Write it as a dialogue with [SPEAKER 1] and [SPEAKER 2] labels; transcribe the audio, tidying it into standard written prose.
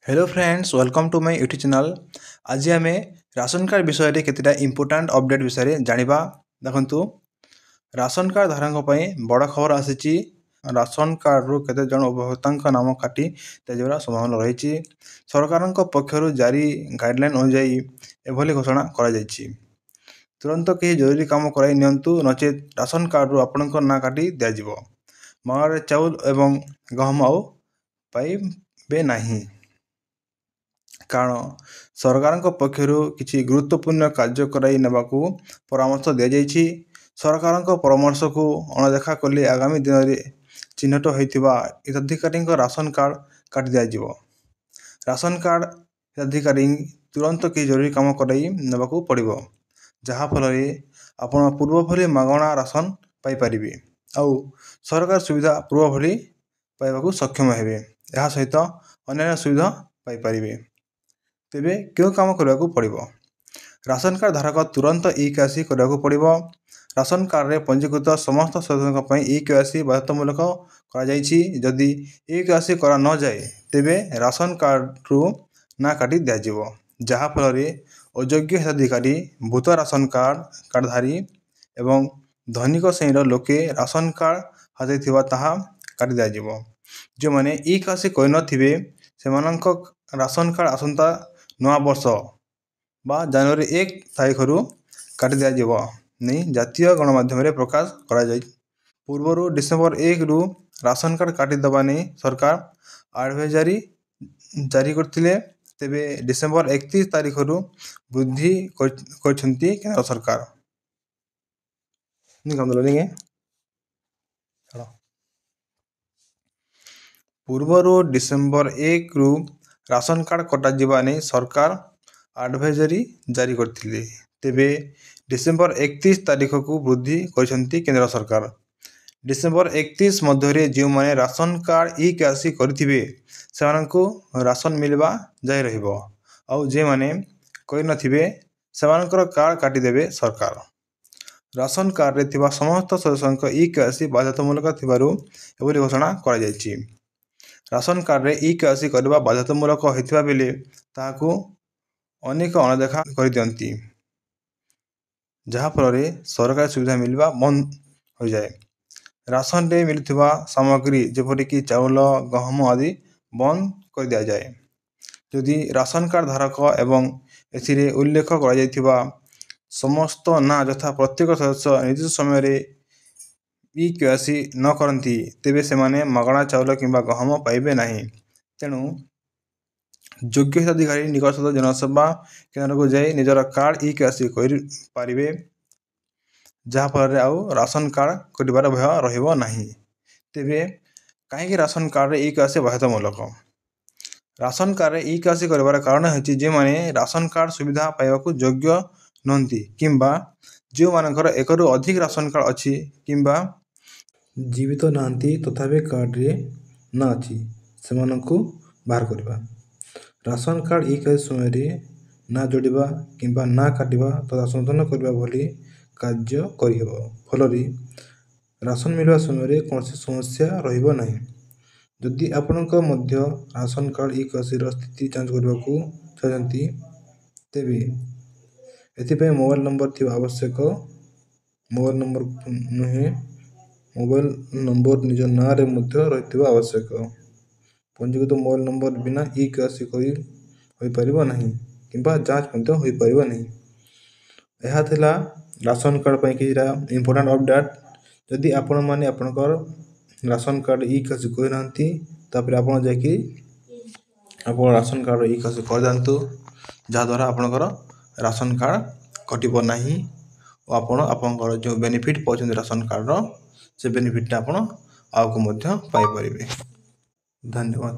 [SPEAKER 1] Hello friends welcome to my YouTube channel. आज आम ration card विषय में केतेटा इंपोर्टेंट अपडेट विषय जानिबा। देखंतु राशन कार्ड धारक बड़ खबर आसी। राशन कार्ड रु केते जन उपभोक्ता नाम काटी दिया संभावना रही। सरकार पक्षर जारी गाइडलाइन अनुजाई एभली घोषणा करा। तुरंत कहीं जरूरी काम कराई नियंतु नचेत राशन कार्ड रु आपणकर ना काटी दिज्व। मागणारे चाउल एवं गहम आउ पाइबे नहीं। कारण सरकार पक्षर किसी गुरुत्वपूर्ण कार्य कराई नेबाकू परामर्श दि जाइछि। सरकार परामर्श को अणदेखा कले आगामी दिन में चिन्हट होइथिबा हिताधिकारी राशन कार्ड काटी दिज्व। राशन कार्ड हिताधिकारी तुरंत कि जरूरी काम कराई नेबाकू पड़िबो, जहा फल आपण पूर्व भली मागणा राशन पाई परिबे आउ सरकार सुविधा पूर्व भली पाइबाकू सक्षम हेबे। यह सहित अन्य सुविधा पाई परिबे। तेबे क्यों काम करने पड़ो? राशन कार्ड धारक तुरंत ई-केवाईसी करने पड़ो। राशन कार्ड रे पंजीकृत समस्त सदस्यों ई-केवाईसी बाध्यतामूलक जदि ई-केवाईसी करा न जाए तेबे राशन कार्ड रु ना काटी दिज्व, जहा फल अयोग्य हिताधिकारी भूत राशन कार्डधारी एवं धनिक श्रेणीर लोके राशन कार्ड हाथ थिबा ताहा काटी दिज्व। जो मैंने ई-केवाईसी करनथिबे सेमानंक राशन कार्ड आसंता नवा वर्ष बा जनवरी 1 तारीख रु काटी दिज्व नहीं जातीय गणमाध्यम प्रकाश करा जाय। पूर्व डिसेम्बर 1 रु राशन कार्ड काटी दबा नहीं सरकार एडवाइजरी जारी करथिले। तेबे डिसेम्बर 31 तारीख रु वृद्धि करछंती केंद्र सरकार। पूर्व डिसेम्बर 1 रु राशन कार्ड कटा जिबा नहीं सरकार एडवाइजरी जारी करथिले। तेबे डिसेम्बर 31 तारीख को वृद्धि करछंती केंद्र सरकार। डिसेम्बर 31 मध्य जो मैंने राशन कार्ड ई-केवाईसी करथिबे सेमानंकु राशन मिलवा जाय रहिबो आउ जे माने करनथिबे सेमानकर कार्ड काटी देबे सरकार। राशन कार्ड रे थिबा समस्त सदस्यों ई-केवाईसी बाध्यतामूलक थिबारु एभली घोषणा करा जायछि। राशन कार्ड रे ई-केवाईसी करबा बाध्यतामूलक होइथिबा बेले ताहाकू अनेक अणदेखा कर दियंती, जहा फल सरकारी सुविधा मिलवा बंद हो जाए। राशन रे मिलुथिबा सामग्री जेपरिक चाउल गहम आदि बंद कर दिया जाए। यदि राशन कार्ड धारक एवं एथिरे उल्लेख करा जायथिबा समस्त ना यथा प्रत्येक सदस्य निर्दिष्ट समय ई-केवाईसी न करती तेबे सेमाने मागणा चाउल किंबा गहम पाइबे नहीं। तेणु योग्य हिताधिकारी निकटस्थ जनसेवा केंद्र को जाई निजर कार्ड ई-केवाईसी कर पारिबे, जहा फल आउ राशन कार्ड कटिबार भय रहिबो नहीं। तेबे कहीं राशन कार्ड रे ई-केवाईसी बाध्यतामूलक? राशन कार्ड रे ई-केवाईसी करबार कारण है जे माने राशन कार्ड सुविधा पाइबाकू योग्य नहंती किंबा जो मानकर एकरु अधिक राशन कार्ड अछि किंबा जीवित नांती तथापि कार्ड रे ना अछि सेमानंकु बाहर करबा। राशन कार्ड ई-केवाईसी समय रे ना जोड़िबा किंबा ना काटिबा तथा संशोधन करबा भली कार्य करिहेबो। फलरी राशन मिलवा समय रे कोनोसी समस्या रहिबो नहीं। जदि आपणक मध्य राशन कार्ड ई-केवाईसी रो स्थिति जांच करबाकू चाहंती तेबे एथिपय मोबाइल नंबर थिबा आवश्यक। मोबाइल नंबर नुहे मोबाइल नंबर निज ना रे मध्य रहिथिबा आवश्यक। पंजीकृत मोबाइल नंबर बिना ई-केवाईसी होई परिबो नहीं किंबा जांच मध्य होई परिबो नहीं। यह थिला राशन कार्ड पई किरा इंपोर्टेंट अपडेट। जदि आपण माने आपनकर राशन कार्ड ई-केवाईसी कोइ नांती तापर आपण जाकी आपण राशन कार्ड ई-केवाईसी कर दांतु, जहा द्वारा आपनकर राशन कार्ड कटिबो नहीं और आपण आपनकर जो बेनिफिट पाउछन राशन कार्ड रो से बेनिफिट आपण आउ को मध्य पाई परिबे। धन्यवाद।